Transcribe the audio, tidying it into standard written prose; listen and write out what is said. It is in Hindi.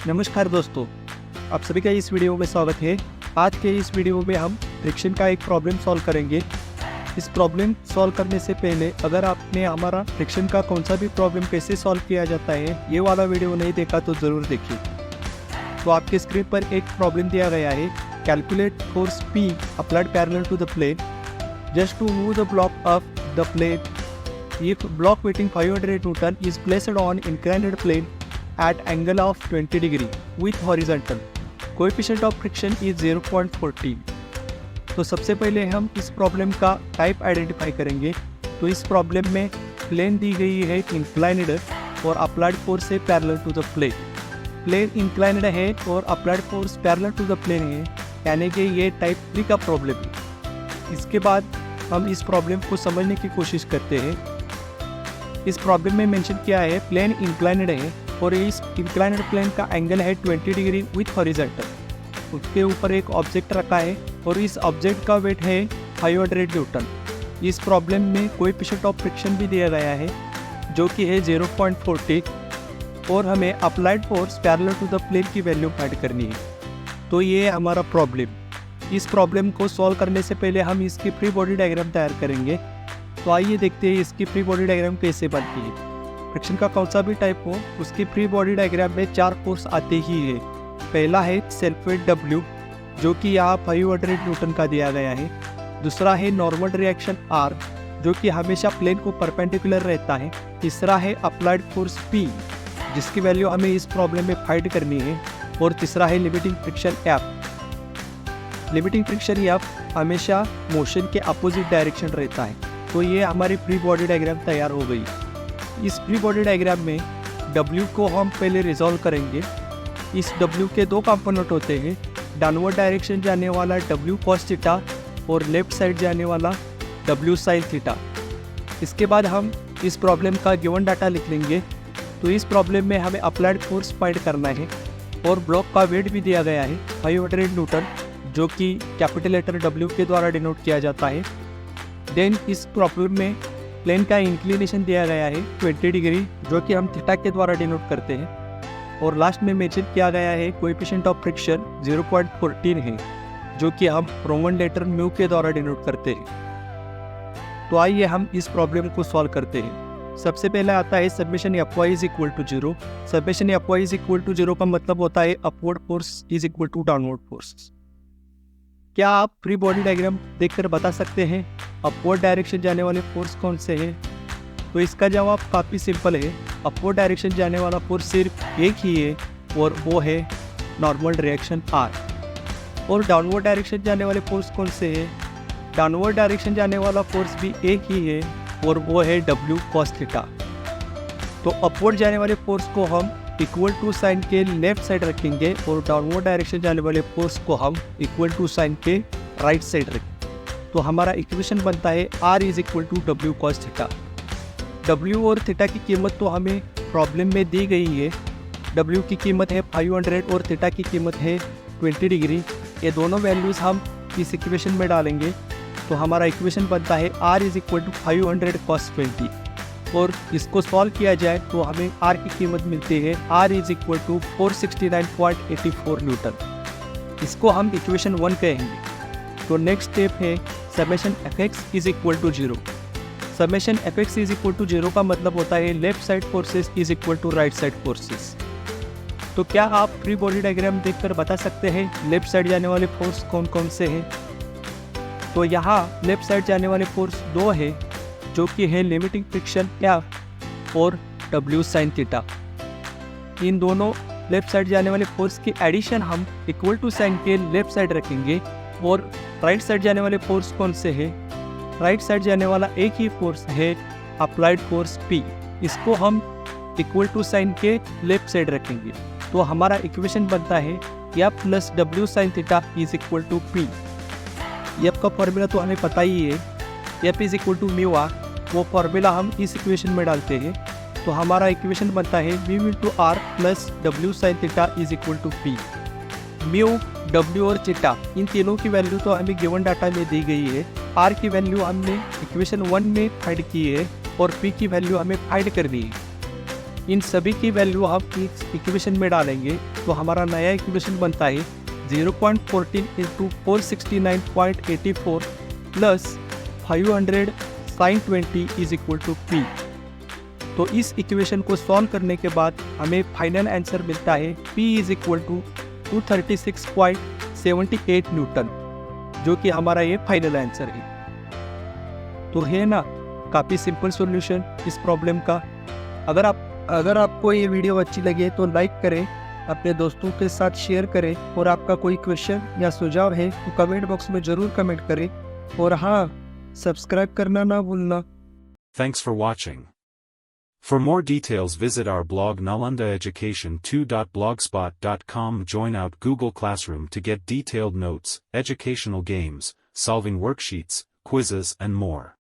नमस्कार दोस्तों, आप सभी का इस वीडियो में स्वागत है। आज के इस वीडियो में हम फ्रिक्शन का एक प्रॉब्लम सॉल्व करेंगे। इस प्रॉब्लम सॉल्व करने से पहले अगर आपने हमारा फ्रिक्शन का कौन सा भी प्रॉब्लम कैसे सॉल्व किया जाता है ये वाला वीडियो नहीं देखा तो ज़रूर देखिए। तो आपके स्क्रीन पर एक प्रॉब्लम दिया गया है, calculate force P applied parallel to the plane just to move the block of the plane if block weighting 500 Newton is placed on inclined plane at angle of 20 degree with horizontal. Coefficient of friction is 0.14. तो सबसे पहले हम इस प्रॉब्लम का टाइप आइडेंटिफाई करेंगे। तो इस प्रॉब्लम में प्लेन दी गई है इंक्लाइंड और अप्लाइड फोर्स है parallel to the plane. Plane inclined है और applied force parallel to the plane है, यानी कि ये टाइप 3 का प्रॉब्लम है। इसके बाद हम इस प्रॉब्लम को समझने की कोशिश करते हैं। इस प्रॉब्लम में मेंशन किया है प्लेन इंक्लाइंड है और इस इंक्लाइंड प्लेन का एंगल है 20 डिग्री विथ हॉरिजॉन्टल। उसके ऊपर एक ऑब्जेक्ट रखा है और इस ऑब्जेक्ट का वेट है 500 न्यूटन। इस प्रॉब्लम में कोएफिशिएंट ऑफ फ्रिक्शन भी दिया गया है जो कि है 0.40 और हमें applied force parallel to the plane की वैल्यू फाइंड करनी है। तो ये है हमारा प्रॉब्लम। इस प्रॉब्लम को सॉल्व करने से पहले हम इसकी फ्री बॉडी डायग्राम तैयार करेंगे। तो आइए देखते हैं इसकी फ्री बॉडी डायग्राम कैसे बनती है। फ्रिक्शन का कौन सा भी टाइप हो उसकी फ्री बॉडी डायग्राम में 4 फोर्स आते ही है। पहला है सेल्फ वेट W जो कि यहाँ 500 न्यूटन का दिया गया है। दूसरा है नॉर्मल रिएक्शन R जो कि हमेशा प्लेन को परपेंडिकुलर रहता है। तीसरा है अप्लाइड फोर्स P जिसकी वैल्यू हमें इस प्रॉब्लम में फाइंड करनी है। और तीसरा है limiting friction F। Limiting friction F हमेशा मोशन के अपोजिट डायरेक्शन रहता है। तो ये हमारी फ्री बॉडी डायग्राम तैयार हो गई। इस फ्री बॉडी डायग्राम में W को हम पहले रिजॉल्व करेंगे। इस W के 2 कंपोनेंट होते हैं, डाउनवर्ड डायरेक्शन जाने वाला W cos थीटा और लेफ्ट साइड जाने वाला W sin थीटा। इसके बाद हम इस प्रॉब्लम का गिवन डाटा लिख लेंगे। तो इस प्रॉब्लम में हमें अप्लाइड फोर्स फाइंड करना है और ब्लॉक का वेट भी दिया गया है 500 न्यूटन जो कि कैपिटल लेटर W के द्वारा डिनोट किया जाता है। देन इस प्रॉब्लम में प्लेन का इंक्लिनेशन दिया गया है 20 डिग्री जो कि हम थीटा के द्वारा डिनोट करते हैं। और लास्ट में मेंशन किया गया है कोएफिशिएंट ऑफ फ्रिक्शन 0.14 है जो कि हम रोमन लेटर म्यू के द्वारा डिनोट करते हैं। तो आइए हम इस प्रॉब्लम को सॉल्व करते हैं। सबसे पहले आता है summation Fy is equal to 0। Summation Fy is equal to 0 का मतलब होता है upward force is equal to downward force. क्या आप फ्री बॉडी डायग्राम देखकर बता सकते हैं अपवर्ड डायरेक्शन जाने वाले फोर्स कौन से हैं? तो इसका जवाब काफ़ी सिंपल है। अपवर्ड डायरेक्शन जाने वाला फोर्स सिर्फ एक ही है और वो है नॉर्मल रिएक्शन R। और डाउनवर्ड डायरेक्शन जाने वाले फोर्स कौन से हैं? डाउनवर्ड डायरेक्शन जाने वाला फोर्स भी एक ही है और वो है W cos थीटा। तो अपवर्ड जाने वाले फोर्स को हम इक्वल टू साइन के लेफ्ट साइड रखेंगे और डाउनवर्ड डायरेक्शन जाने वाले फोर्स को हम इक्वल टू साइन के राइट साइड रखेंगे। तो हमारा इक्वेशन बनता है R is equal to W cos theta. W और थीटा की कीमत तो हमें प्रॉब्लम में दी गई है। W की कीमत है 500 और थीटा की कीमत है 20 डिग्री। ये दोनों वैल्यूज़ हम इस इक्वेशन में डालेंगे। तो हमारा इक्वेशन बनता है R is equal to 500 cos 20। और इसको सॉल्व किया जाए तो हमें R की कीमत मिलती है R is equal to 469.84 newton. इसको हम इक्वेशन 1 कहेंगे। तो नेक्स्ट स्टेप है summation Fx is equal to 0। Summation Fx is equal to 0 का मतलब होता है left side forces is equal to right side forces. तो क्या आप फ्री बॉडी डायग्राम देखकर बता सकते हैं लेफ्ट साइड जाने वाले फोर्स कौन कौन से हैं? तो यहाँ लेफ्ट साइड जाने वाले फोर्स 2 है जो कि है लिमिटिंग फ्रिक्शन F और W sin थीटा। इन दोनों लेफ्ट साइड जाने वाले फोर्स की एडिशन हम इक्वल टू साइन के लेफ्ट साइड रखेंगे। और राइट साइड जाने वाले फोर्स कौन से है? राइट साइड जाने वाला एक ही फोर्स है अप्लाइड फोर्स P। इसको हम इक्वल टू साइन के लेफ्ट साइड रखेंगे। तो हमारा इक्वेशन बनता है F plus W sin theta is equal to P। F का फॉर्मूला तो हमें पता ही है, F is equal to mu R। वो फॉर्मूला हम इस इक्वेशन में डालते हैं। तो हमारा इक्वेशन बनता है mu into R plus W sin theta is equal to P। Mu, W और थीटा इन तीनों की वैल्यू तो हमें गिवन डाटा में दी गई है। R की वैल्यू हमने इक्वेशन 1 में फाइंड की है और P की वैल्यू हमें फाइंड करनी है। इन सभी की वैल्यू हम इस इक्वेशन में डालेंगे तो हमारा नया इक्वेशन बनता है 0.14 into 469.84 plus 500 sin 20 is equal to P। तो इस इक्वेशन को सॉल्व करने के बाद हमें फाइनल आंसर मिलता है P is equal to 236.78 newton, जो कि हमारा ये फाइनल आंसर है। तो है ना काफ़ी सिंपल सॉल्यूशन इस प्रॉब्लम का। अगर आपको ये वीडियो अच्छी लगे तो लाइक करें, अपने दोस्तों के साथ शेयर करें, और आपका कोई क्वेश्चन या सुझाव है तो कमेंट बॉक्स में ज़रूर कमेंट करें, और हाँ, सब्सक्राइब करना ना भूलना। Thanks for watching. For more details visit our blog nalandaeducation2.blogspot.com. Join out Google Classroom to get detailed notes, educational games, solving worksheets, quizzes and more.